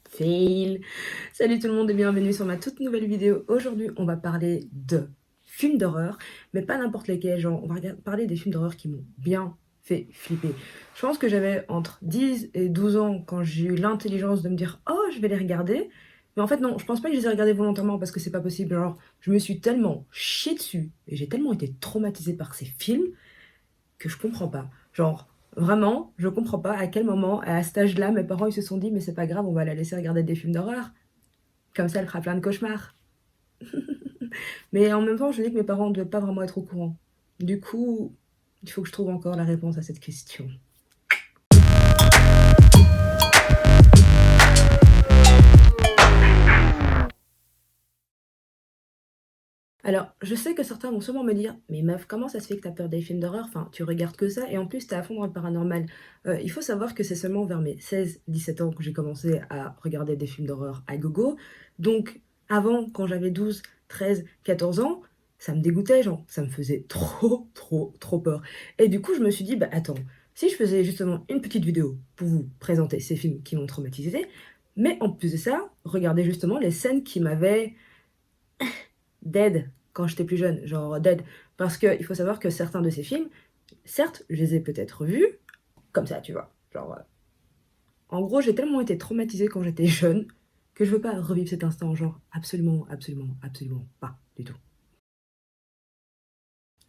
Fail. Salut tout le monde et bienvenue sur ma toute nouvelle vidéo. Aujourd'hui, on va parler de films d'horreur, mais pas n'importe lesquels. Genre, on va parler des films d'horreur qui m'ont bien fait flipper. Je pense que j'avais entre 10 et 12 ans quand j'ai eu l'intelligence de me dire « Oh, je vais les regarder ». Mais en fait, non, je pense pas que je les ai regardés volontairement parce que c'est pas possible. Genre, je me suis tellement chiée dessus et j'ai tellement été traumatisée par ces films que je comprends pas. Genre, vraiment, je comprends pas à quel moment, à cet âge-là, mes parents ils se sont dit mais c'est pas grave, on va la laisser regarder des films d'horreur. Comme ça, elle fera plein de cauchemars. Mais en même temps, je dis que mes parents ne doivent pas vraiment être au courant. Du coup, il faut que je trouve encore la réponse à cette question. Alors, je sais que certains vont sûrement me dire « Mais meuf, comment ça se fait que t'as peur des films d'horreur? Enfin, tu regardes que ça et en plus t'es à fond dans le paranormal. » Il faut savoir que c'est seulement vers mes 16-17 ans que j'ai commencé à regarder des films d'horreur à gogo. Donc, avant, quand j'avais 12, 13, 14 ans, ça me dégoûtait, genre, ça me faisait trop peur. Et du coup, je me suis dit « Bah attends, si je faisais justement une petite vidéo pour vous présenter ces films qui m'ont traumatisé, mais en plus de ça, regardez justement les scènes qui m'avaient dead quand j'étais plus jeune, genre dead. Parce qu'il faut savoir que certains de ces films, certes, je les ai peut-être vus, comme ça, tu vois. Genre, en gros, j'ai tellement été traumatisée quand j'étais jeune que je veux pas revivre cet instant, genre, absolument pas du tout.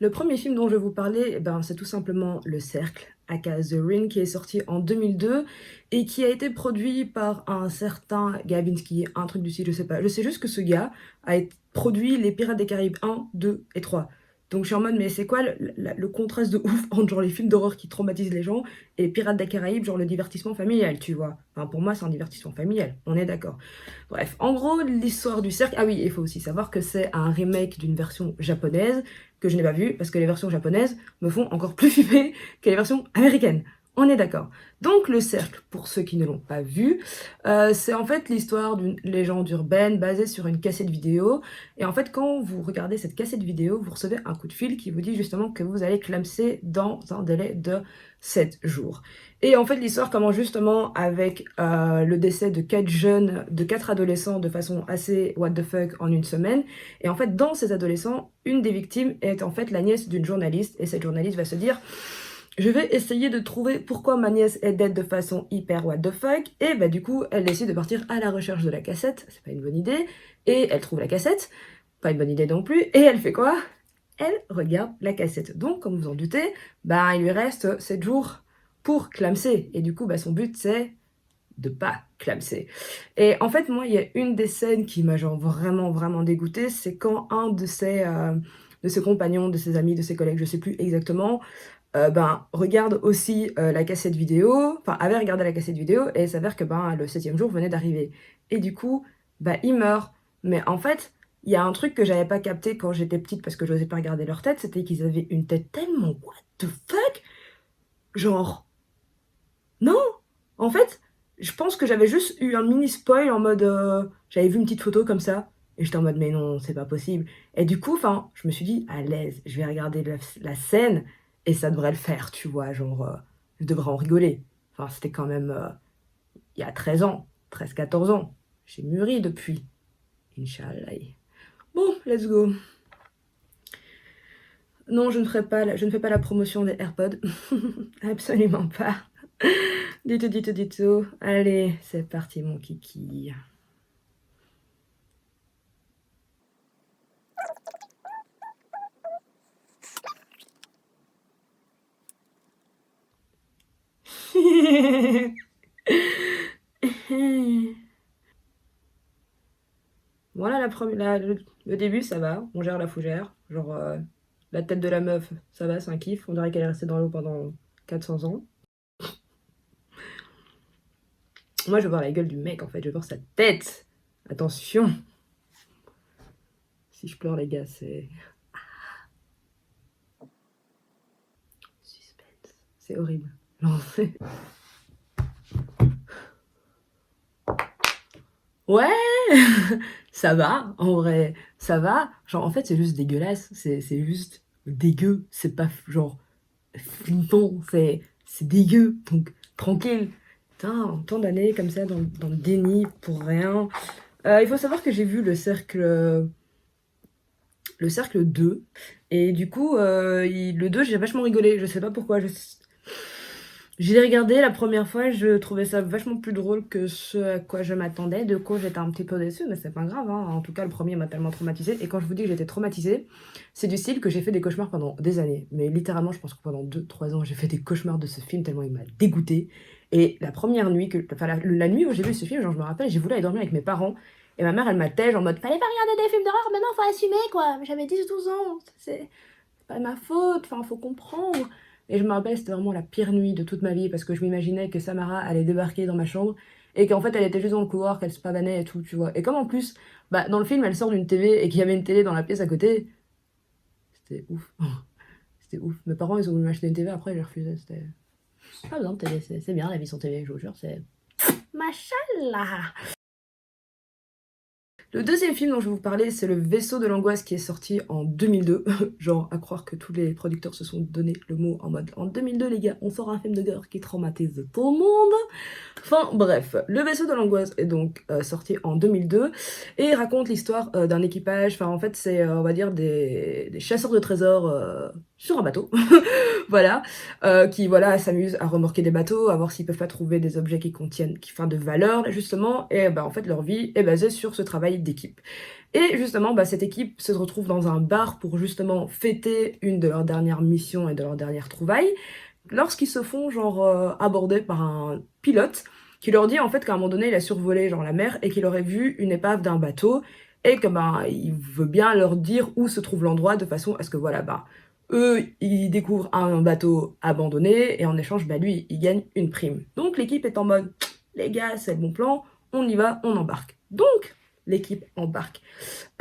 Le premier film dont je vais vous parler, eh ben, c'est tout simplement Le Cercle, aka The Ring, qui est sorti en 2002 et qui a été produit par un certain Gabinski, un truc du style, je sais pas. Je sais juste que ce gars a produit Les Pirates des Caraïbes 1, 2 et 3. Donc je suis en mode, mais c'est quoi le contraste de ouf entre genre les films d'horreur qui traumatisent les gens et les Pirates des Caraïbes, genre le divertissement familial, tu vois. Enfin, pour moi, c'est un divertissement familial, on est d'accord. Bref, en gros, l'histoire du cercle... Ah oui, il faut aussi savoir que c'est un remake d'une version japonaise que je n'ai pas vue, parce que les versions japonaises me font encore plus flipper que les versions américaines. On est d'accord. Donc le cercle, pour ceux qui ne l'ont pas vu, c'est en fait l'histoire d'une légende urbaine basée sur une cassette vidéo. Et en fait, quand vous regardez cette cassette vidéo, vous recevez un coup de fil qui vous dit justement que vous allez clamser dans un délai de 7 jours. Et en fait, l'histoire commence justement avec le décès de 4 adolescents de façon assez what the fuck en une semaine. Et en fait, dans ces adolescents, une des victimes est en fait la nièce d'une journaliste. Et cette journaliste va se dire « Je vais essayer de trouver pourquoi ma nièce est dead de façon hyper what the fuck. » Et bah du coup, elle décide de partir à la recherche de la cassette. C'est pas une bonne idée. Et elle trouve la cassette. Pas une bonne idée non plus. Et elle fait quoi? Elle regarde la cassette. Donc, comme vous en doutez, bah, il lui reste 7 jours pour clamser. Et du coup, bah, son but, c'est de pas clamser. Et en fait, moi, il y a une des scènes qui m'a genre vraiment dégoûtée, c'est quand un de ses compagnons, de ses amis, de ses collègues, je sais plus exactement, ben, regarde aussi la cassette vidéo, enfin, avait regardé la cassette vidéo, et il s'avère que ben, le 7e jour venait d'arriver. Et du coup, bah, il meurt. Mais en fait, il y a un truc que j'avais pas capté quand j'étais petite parce que j'osais pas regarder leur tête, c'était qu'ils avaient une tête tellement what the fuck, genre, non, en fait, je pense que j'avais juste eu un mini spoil en mode, j'avais vu une petite photo comme ça, et j'étais en mode mais non, c'est pas possible. Et du coup, enfin, je me suis dit à l'aise, je vais regarder la scène et ça devrait le faire, tu vois, genre, je devrais en rigoler. Enfin, c'était quand même il y a 13 ans, 13-14 ans. J'ai mûri depuis. Inch'Allah. Bon, let's go. Non, je ne fais pas la promotion des AirPods. Absolument pas. Du tout. Allez, c'est parti, mon kiki. Voilà, le début, ça va. On gère la fougère. Genre, la tête de la meuf, ça va, c'est un kiff. On dirait qu'elle est restée dans l'eau pendant 400 ans. Moi, je veux voir la gueule du mec, en fait. Je veux voir sa tête. Attention. Si je pleure, les gars, c'est... Suspense. C'est horrible. Non, c'est... Ouais. Ça va, en vrai, ça va. Genre, en fait, c'est juste dégueulasse. C'est juste dégueu. C'est pas genre flippant. C'est dégueu. Donc, tranquille. Putain, tant d'années comme ça dans le déni pour rien. Il faut savoir que j'ai vu le cercle 2 et du coup, le 2 j'ai vachement rigolé, je sais pas pourquoi, je l'ai regardé la première fois, je trouvais ça vachement plus drôle que ce à quoi je m'attendais. Du coup, j'étais un petit peu déçue, mais c'est pas grave, hein. En tout cas, le premier m'a tellement traumatisée. Et quand je vous dis que j'étais traumatisée, c'est du style que j'ai fait des cauchemars pendant des années. Mais littéralement, je pense que pendant 2 3 ans, j'ai fait des cauchemars de ce film tellement il m'a dégoûtée. Et la première nuit, enfin la nuit où j'ai vu ce film, genre je me rappelle, j'ai voulu aller dormir avec mes parents. Et ma mère, elle m'a tège en mode fallait pas regarder des films d'horreur, maintenant faut assumer quoi. Mais j'avais 10 12 ans, c'est pas de ma faute, enfin faut comprendre. Et je me rappelle, c'était vraiment la pire nuit de toute ma vie parce que je m'imaginais que Samara allait débarquer dans ma chambre et qu'en fait elle était juste dans le couloir, qu'elle se pavanait et tout, tu vois. Et comme en plus, bah, dans le film, elle sort d'une TV et qu'il y avait une télé dans la pièce à côté, c'était ouf. C'était ouf. Mes parents, ils ont voulu m'acheter une TV, après j'ai refusé. C'était pas besoin de télé, c'est bien la vie sans télé, je vous jure, c'est. Machallah. Le deuxième film dont je vais vous parler, c'est Le Vaisseau de l'Angoisse qui est sorti en 2002. Genre, à croire que tous les producteurs se sont donné le mot en mode en 2002, les gars, on sort un film de guerre qui traumatise tout le monde. Enfin bref, Le Vaisseau de l'Angoisse est donc sorti en 2002 et raconte l'histoire d'un équipage, enfin en fait c'est on va dire des chasseurs de trésors sur un bateau, voilà, qui voilà s'amusent à remorquer des bateaux, à voir s'ils peuvent pas trouver des objets qui contiennent, enfin de valeur justement, et bah en fait leur vie est basée sur ce travail d'équipe. Et justement, bah, cette équipe se retrouve dans un bar pour justement fêter une de leurs dernières missions et de leurs dernières trouvailles, lorsqu'ils se font genre aborder par un pilote qui leur dit en fait qu'à un moment donné il a survolé genre la mer et qu'il aurait vu une épave d'un bateau et que ben il veut bien leur dire où se trouve l'endroit de façon à ce que voilà bah eux ils découvrent un bateau abandonné et en échange bah lui il gagne une prime. Donc l'équipe est en mode les gars c'est le bon plan, on y va, on embarque. Donc l'équipe embarque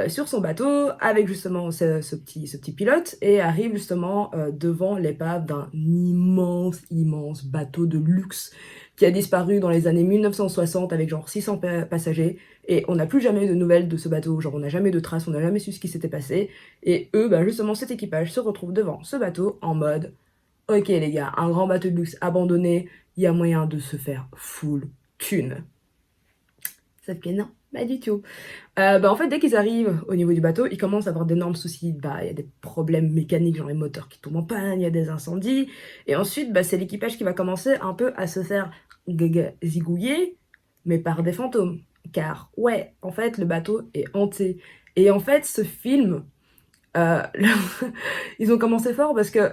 sur son bateau avec justement ce petit pilote et arrive justement devant l'épave d'un immense bateau de luxe qui a disparu dans les années 1960 avec genre 600 passagers et on n'a plus jamais de nouvelles de ce bateau, genre on n'a jamais de traces, on n'a jamais su ce qui s'était passé et eux, bah justement cet équipage se retrouve devant ce bateau en mode ok les gars, un grand bateau de luxe abandonné, il y a moyen de se faire full thune. Sauf que non, pas du tout. Bah, en fait, dès qu'ils arrivent au niveau du bateau, ils commencent à avoir d'énormes soucis. Bah, il y a des problèmes mécaniques, genre les moteurs qui tombent en panne, il y a des incendies. Et ensuite, bah, c'est l'équipage qui va commencer un peu à se faire zigouiller, mais par des fantômes. Car, ouais, en fait, le bateau est hanté. Et en fait, ce film, euh, ils ont commencé fort parce que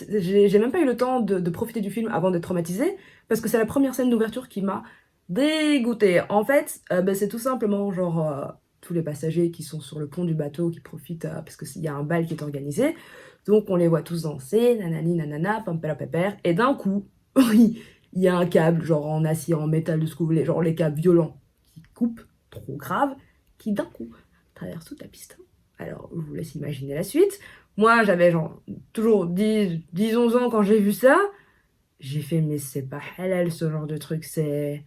j'ai même pas eu le temps de profiter du film avant d'être traumatisée, parce que c'est la première scène d'ouverture qui m'a dégoûtée. En fait, bah, c'est tout simplement genre tous les passagers qui sont sur le pont du bateau qui profitent parce qu'il y a un bal qui est organisé. Donc on les voit tous danser, nanani nanana, pampela pépère, et d'un coup, oui, il y a un câble genre en acier, en métal de ce que vous voulez, genre les câbles violents qui coupent, trop grave, qui d'un coup traverse toute la piste. Alors, je vous laisse imaginer la suite. Moi, j'avais genre toujours 11 ans quand j'ai vu ça. J'ai fait, mais c'est pas halal ce genre de truc, c'est.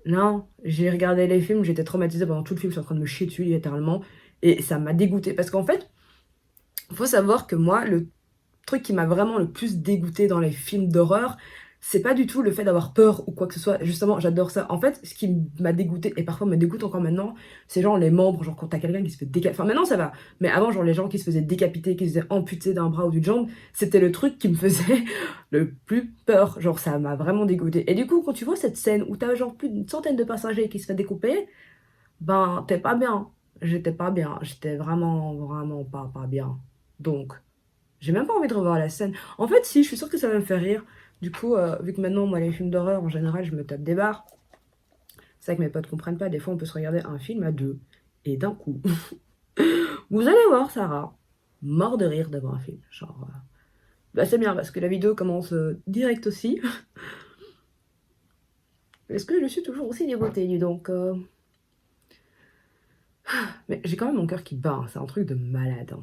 Non, j'ai regardé les films, j'étais traumatisée pendant tout le film, je suis en train de me chier dessus littéralement. Et ça m'a dégoûtée. Parce qu'en fait, il faut savoir que moi, le truc qui m'a vraiment le plus dégoûté dans les films d'horreur, c'est pas du tout le fait d'avoir peur ou quoi que ce soit. Justement, j'adore ça. En fait, ce qui m'a dégoûté, et parfois me dégoûte encore maintenant, c'est genre les membres, genre quand t'as quelqu'un qui se fait décapiter. Enfin, maintenant ça va. Mais avant, genre les gens qui se faisaient décapiter, qui se faisaient amputer d'un bras ou d'une jambe, c'était le truc qui me faisait le plus peur. Genre, ça m'a vraiment dégoûté. Et du coup, quand tu vois cette scène où t'as genre plus d'une centaine de passagers qui se fait découper, ben, t'es pas bien. J'étais pas bien. J'étais vraiment pas bien. Donc. J'ai même pas envie de revoir la scène. En fait, si, je suis sûre que ça va me faire rire. Du coup, vu que maintenant, moi, les films d'horreur, en général, je me tape des barres. C'est vrai que mes potes comprennent pas. Des fois, on peut se regarder un film à deux. Et d'un coup, vous allez voir, Sarah, mort de rire devant un film. Genre, bah, c'est bien parce que la vidéo commence direct aussi. Est-ce que je suis toujours aussi dégoûtée, dis donc Mais j'ai quand même mon cœur qui bat. Hein. C'est un truc de malade. Hein.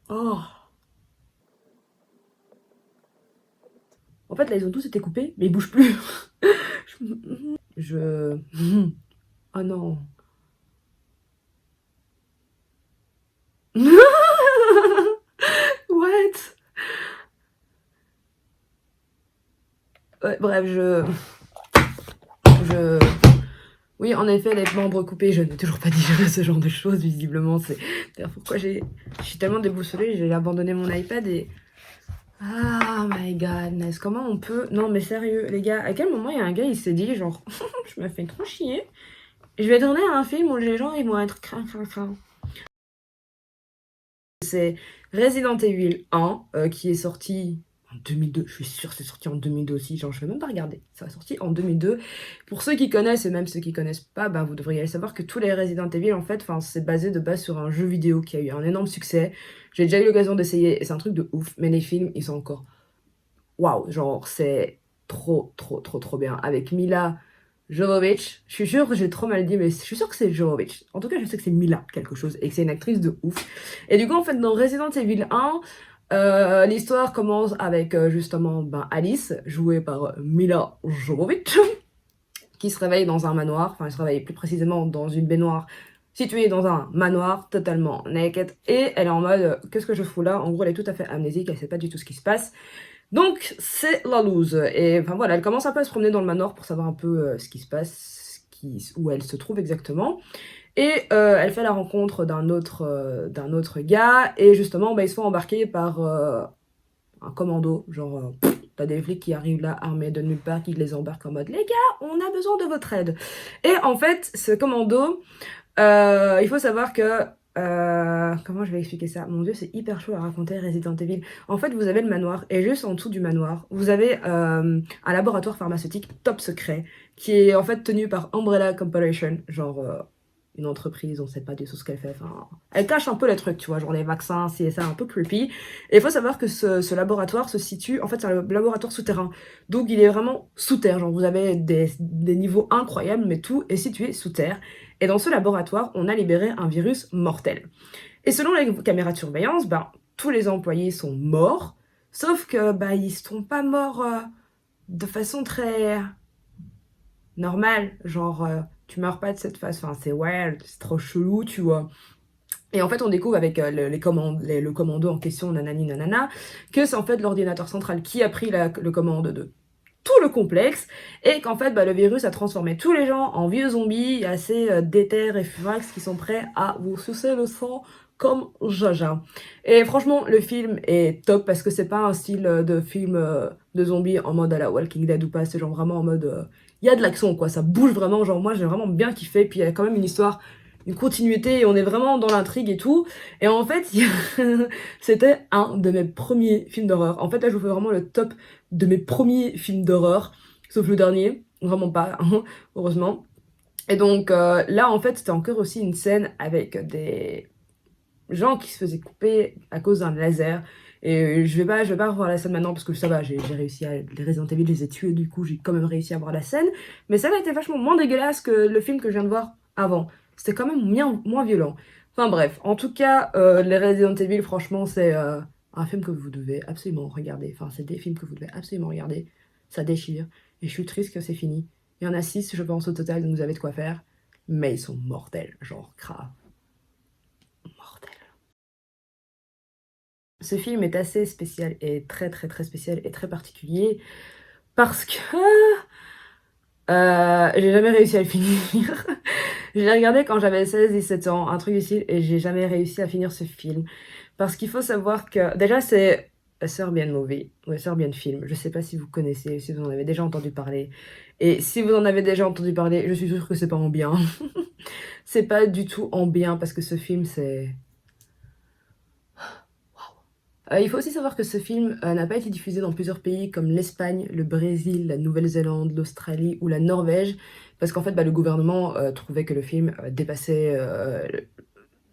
Oh. En fait, là, ils ont tous été coupés, mais ils bougent plus. je... Oh non. What? Ouais, bref, oui, en effet, les membres coupés, je n'ai toujours pas digéré ce genre de choses, visiblement. C'est d'ailleurs pourquoi je suis tellement déboussolée, j'ai abandonné mon iPad et... Ah my godness, comment on peut... Non mais sérieux, les gars, à quel moment il y a un gars, il s'est dit, genre, je me fais trop chier, je vais tourner un film où les gens, ils vont être crin. C'est Resident Evil 1, qui est sorti en 2002, je suis sûre que c'est sorti en 2002 aussi, genre je vais même pas regarder, ça a sorti en 2002. Pour ceux qui connaissent, et même ceux qui connaissent pas, bah, vous devriez savoir que tous les Resident Evil, en fait, c'est basé de base sur un jeu vidéo qui a eu un énorme succès. J'ai déjà eu l'occasion d'essayer, et c'est un truc de ouf, mais les films, ils sont encore... Waouh, genre c'est trop bien. Avec Mila Jovovich, je suis sûre que j'ai trop mal dit, mais je suis sûre que c'est Jovovich. En tout cas, je sais que c'est Mila quelque chose et que c'est une actrice de ouf. Et du coup, en fait, dans Resident Evil 1, l'histoire commence avec justement Alice, jouée par Mila Jovovich, qui se réveille dans un manoir, enfin, elle se réveille plus précisément dans une baignoire située dans un manoir totalement naked. Et elle est en mode, qu'est-ce que je fous là? En gros, elle est tout à fait amnésique, elle sait pas du tout ce qui se passe. Donc, c'est la loose. Et enfin voilà, elle commence un peu à se promener dans le manoir pour savoir un peu ce qui se passe, où elle se trouve exactement. Et elle fait la rencontre d'un autre gars. Et justement, bah, ils se font embarquer par un commando. Genre, t'as des flics qui arrivent là, armés de nulle part, qui les embarquent en mode « Les gars, on a besoin de votre aide ». Et en fait, ce commando, il faut savoir que... comment je vais expliquer ça? Mon dieu, c'est hyper chaud à raconter Resident Evil. En fait, vous avez le manoir, et juste en dessous du manoir, vous avez un laboratoire pharmaceutique top secret, qui est en fait tenu par Umbrella Corporation, genre une entreprise, on sait pas du tout ce qu'elle fait. Enfin, elle cache un peu les trucs, tu vois, genre les vaccins, c'est ça, un peu creepy. Et il faut savoir que ce laboratoire se situe, en fait, c'est un laboratoire souterrain. Donc, il est vraiment sous terre. Genre, vous avez des niveaux incroyables, mais tout est situé sous terre. Et dans ce laboratoire, on a libéré un virus mortel. Et selon les caméras de surveillance, tous les employés sont morts, sauf que ils sont pas morts de façon très normale. Genre, tu meurs pas de cette façon. Enfin, c'est weird, c'est trop chelou, tu vois. Et en fait, on découvre avec le commando en question, nanani nanana, que c'est en fait l'ordinateur central qui a pris le commande de tout le complexe, et qu'en fait, le virus a transformé tous les gens en vieux zombies assez déter et furax qui sont prêts à vous sucer le sang comme jaja. Et franchement, le film est top parce que c'est pas un style de film de zombies en mode à la Walking Dead ou pas, c'est genre vraiment en mode... Il y a de l'action, quoi, ça bouge vraiment, genre moi j'ai vraiment bien kiffé, puis il y a quand même une histoire, une continuité, et on est vraiment dans l'intrigue et tout. Et en fait, c'était un de mes premiers films d'horreur. En fait, là, je vous fais vraiment le top de mes premiers films d'horreur, sauf le dernier, vraiment pas, heureusement. Et donc là, en fait, c'était encore aussi une scène avec des gens qui se faisaient couper à cause d'un laser. Et je vais pas revoir la scène maintenant parce que ça va, j'ai réussi à... Les Resident Evil, je les ai tués, du coup, j'ai quand même réussi à voir la scène. Mais ça a été vachement moins dégueulasse que le film que je viens de voir avant. C'était quand même moins violent. Enfin bref, en tout cas, les Resident Evil, franchement, c'est un film que vous devez absolument regarder. Enfin, c'est des films que vous devez absolument regarder. Ça déchire. Et je suis triste que c'est fini. Il y en a 6, je pense, au total, donc vous avez de quoi faire. Mais ils sont mortels, genre grave. Mortels. Ce film est assez spécial et très spécial et très particulier parce que j'ai jamais réussi à le finir. Je l'ai regardé quand j'avais 16-17 ans, un truc du style, et j'ai jamais réussi à finir ce film. Parce qu'il faut savoir que, déjà, c'est A Serbian Movie, ou A Serbian Film. Je sais pas si vous connaissez, si vous en avez déjà entendu parler. Et si vous en avez déjà entendu parler, je suis sûre que c'est pas en bien. C'est pas du tout en bien, parce que ce film, c'est... Il faut aussi savoir que ce film n'a pas été diffusé dans plusieurs pays comme l'Espagne, le Brésil, la Nouvelle-Zélande, l'Australie ou la Norvège, parce qu'en fait le gouvernement trouvait que le film dépassait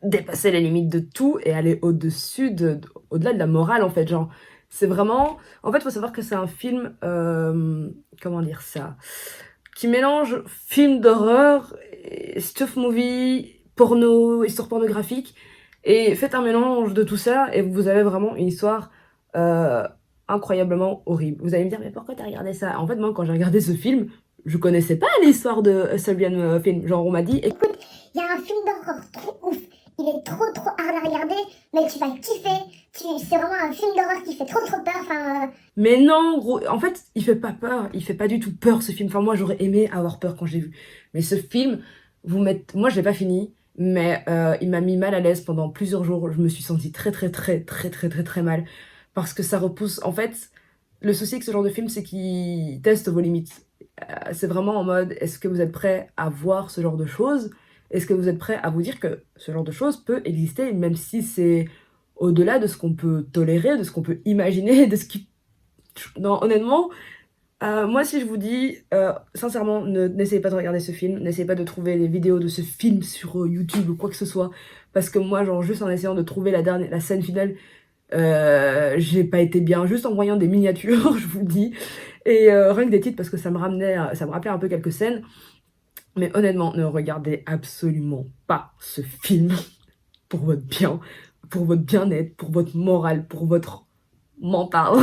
les limites de tout et allait au-delà de la morale en fait, genre c'est vraiment... En fait, il faut savoir que c'est un film, comment dire ça, qui mélange film d'horreur, stuff movie, porno, histoire pornographique, et faites un mélange de tout ça et vous avez vraiment une histoire euh, incroyablement horrible. Vous allez me dire, mais pourquoi t'as regardé ça? En fait, moi, quand j'ai regardé ce film, je connaissais pas l'histoire de Serbian Film. Genre, on m'a dit, écoute, Il y a un film d'horreur trop ouf il est trop trop hard à regarder, mais tu vas kiffer. C'est vraiment un film d'horreur qui fait trop trop peur. Enfin, Mais non, gros, en fait, il fait pas peur. Il fait pas du tout peur, ce film. Enfin, moi, j'aurais aimé avoir peur quand j'ai vu. Mais ce film, moi, je l'ai pas fini, mais il m'a mis mal à l'aise pendant plusieurs jours. Je me suis sentie très, très, très, très, très, très, très mal. Parce que ça repousse. En fait, le souci avec ce genre de film, c'est qu'il teste vos limites. C'est vraiment en mode, est-ce que vous êtes prêt à voir ce genre de choses? Est-ce que vous êtes prêt à vous dire que ce genre de choses peut exister, même si c'est au-delà de ce qu'on peut tolérer, de ce qu'on peut imaginer, de ce qui... Non, honnêtement, moi, si je vous dis, sincèrement, n'essayez pas de regarder ce film, n'essayez pas de trouver des vidéos de ce film sur YouTube ou quoi que ce soit, parce que moi, genre, juste en essayant de trouver la scène finale, j'ai pas été bien, juste en voyant des miniatures, je vous le dis, et rien que des titres, parce que ça me rappelait un peu quelques scènes, mais honnêtement, ne regardez absolument pas ce film pour votre bien, pour votre bien-être, pour votre morale, pour votre mental,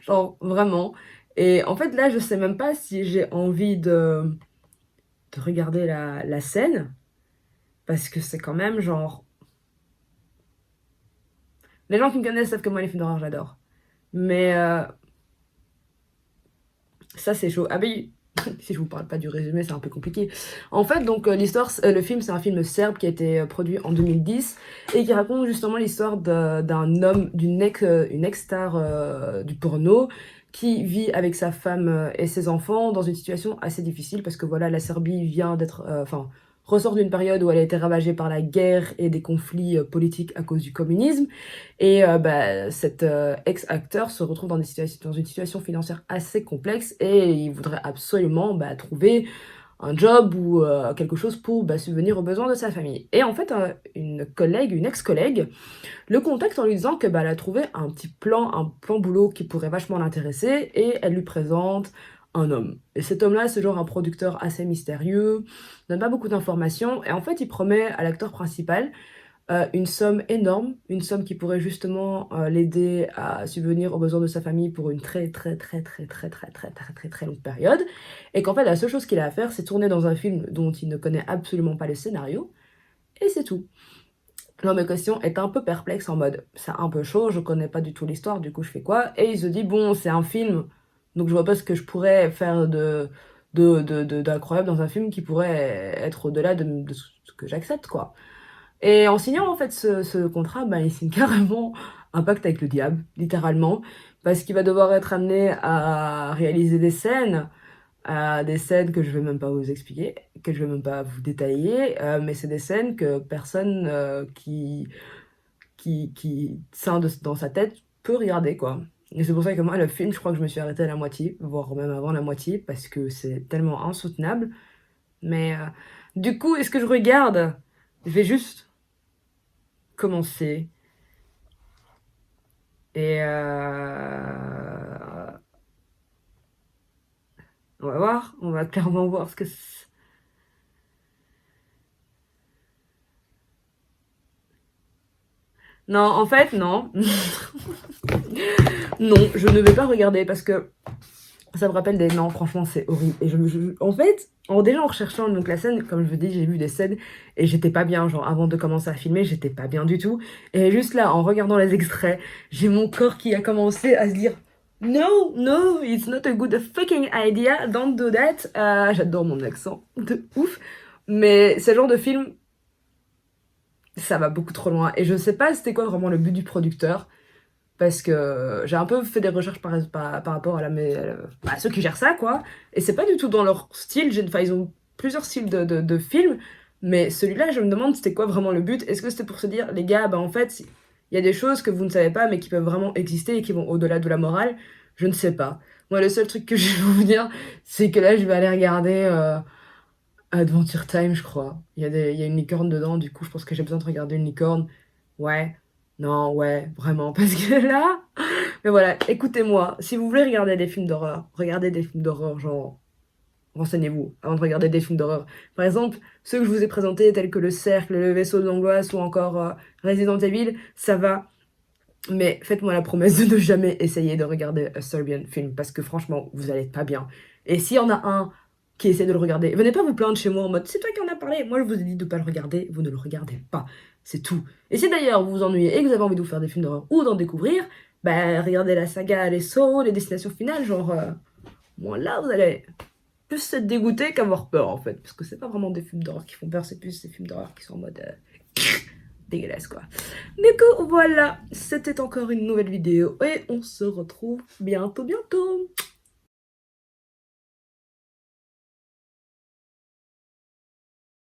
genre vraiment. Et en fait, là, je sais même pas si j'ai envie de regarder la scène, parce que c'est quand même genre... Les gens qui me connaissent savent que moi, les films d'horreur, j'adore. Mais ça, c'est chaud. Ah ben, si je vous parle pas du résumé, c'est un peu compliqué. En fait, donc, le film, c'est un film serbe qui a été produit en 2010 et qui raconte justement l'histoire d'un homme, une ex-star du porno qui vit avec sa femme et ses enfants dans une situation assez difficile parce que voilà, la Serbie vient d'être, enfin, ressort d'une période où elle a été ravagée par la guerre et des conflits politiques à cause du communisme. Et bah, cet ex-acteur se retrouve dans une situation financière assez complexe et il voudrait absolument bah, trouver un job ou quelque chose pour bah, subvenir aux besoins de sa famille. Et en fait, une ex-collègue, le contacte en lui disant que bah, elle a trouvé un plan boulot qui pourrait vachement l'intéresser et elle lui présente un homme. Et cet homme-là, c'est genre un producteur assez mystérieux, donne pas beaucoup d'informations et en fait, il promet à l'acteur principal une somme énorme, une somme qui pourrait justement l'aider à subvenir aux besoins de sa famille pour une très très très très très très très très très très longue période, et qu'en fait la seule chose qu'il a à faire c'est tourner dans un film dont il ne connaît absolument pas le scénario, et c'est tout. Non, ma question est un peu perplexe en mode c'est un peu chaud, je connais pas du tout l'histoire, du coup je fais quoi? Et il se dit bon c'est un film, donc je vois pas ce que je pourrais faire d'incroyable dans un film qui pourrait être au-delà de ce que j'accepte quoi. Et en signant en fait ce contrat, bah, il signe carrément un pacte avec le diable, littéralement, parce qu'il va devoir être amené à réaliser des scènes que je vais même pas vous expliquer, que je vais même pas vous détailler, mais c'est des scènes que personne qui sein dans sa tête peut regarder quoi. Et c'est pour ça que moi le film, je crois que je me suis arrêtée à la moitié, voire même avant la moitié, parce que c'est tellement insoutenable. Mais du coup, est-ce que je regarde? Je vais juste commencer. Et on va voir, on va clairement voir ce que c'est. Non, en fait, non. Non, je ne vais pas regarder parce que ça me rappelle des... Non, franchement, c'est horrible. Et en fait, déjà en recherchant donc, la scène, comme je vous dis, j'ai vu des scènes et j'étais pas bien. Genre, avant de commencer à filmer, j'étais pas bien du tout. Et juste là, en regardant les extraits, j'ai mon corps qui a commencé à se dire No, no, it's not a good fucking idea, don't do that. J'adore mon accent, de ouf. Mais ce genre de film, ça va beaucoup trop loin. Et je sais pas c'était quoi vraiment le but du producteur. Parce que j'ai un peu fait des recherches par rapport à ceux qui gèrent ça, quoi. Et c'est pas du tout dans leur style. Enfin, ils ont plusieurs styles de films. Mais celui-là, je me demande c'était quoi vraiment le but. Est-ce que c'était pour se dire, les gars, bah en fait, il y a des choses que vous ne savez pas, mais qui peuvent vraiment exister et qui vont au-delà de la morale? Je ne sais pas. Moi, le seul truc que je vais vous dire, c'est que là, je vais aller regarder Adventure Time, je crois. Il y a une licorne dedans, du coup, je pense que j'ai besoin de regarder une licorne. Ouais. Non, ouais, vraiment, parce que là... Mais voilà, écoutez-moi, si vous voulez regarder des films d'horreur, regardez des films d'horreur, genre, renseignez-vous avant de regarder des films d'horreur. Par exemple, ceux que je vous ai présentés, tels que Le Cercle, Le Vaisseau de l'Angoisse ou encore Resident Evil, ça va. Mais faites-moi la promesse de ne jamais essayer de regarder un Serbian film, parce que franchement, vous allez pas bien. Et s'il y en a un qui essaient de le regarder. Venez pas vous plaindre chez moi en mode c'est toi qui en as parlé, moi je vous ai dit de pas le regarder, vous ne le regardez pas, c'est tout. Et si d'ailleurs vous vous ennuyez et que vous avez envie de vous faire des films d'horreur ou d'en découvrir, bah regardez la saga Les Sauts, les Destinations Finales, genre bon là vous allez plus être dégoûté qu'avoir peur en fait, parce que c'est pas vraiment des films d'horreur qui font peur, c'est plus des films d'horreur qui sont en mode dégueulasse quoi. Du coup voilà, c'était encore une nouvelle vidéo et on se retrouve bientôt.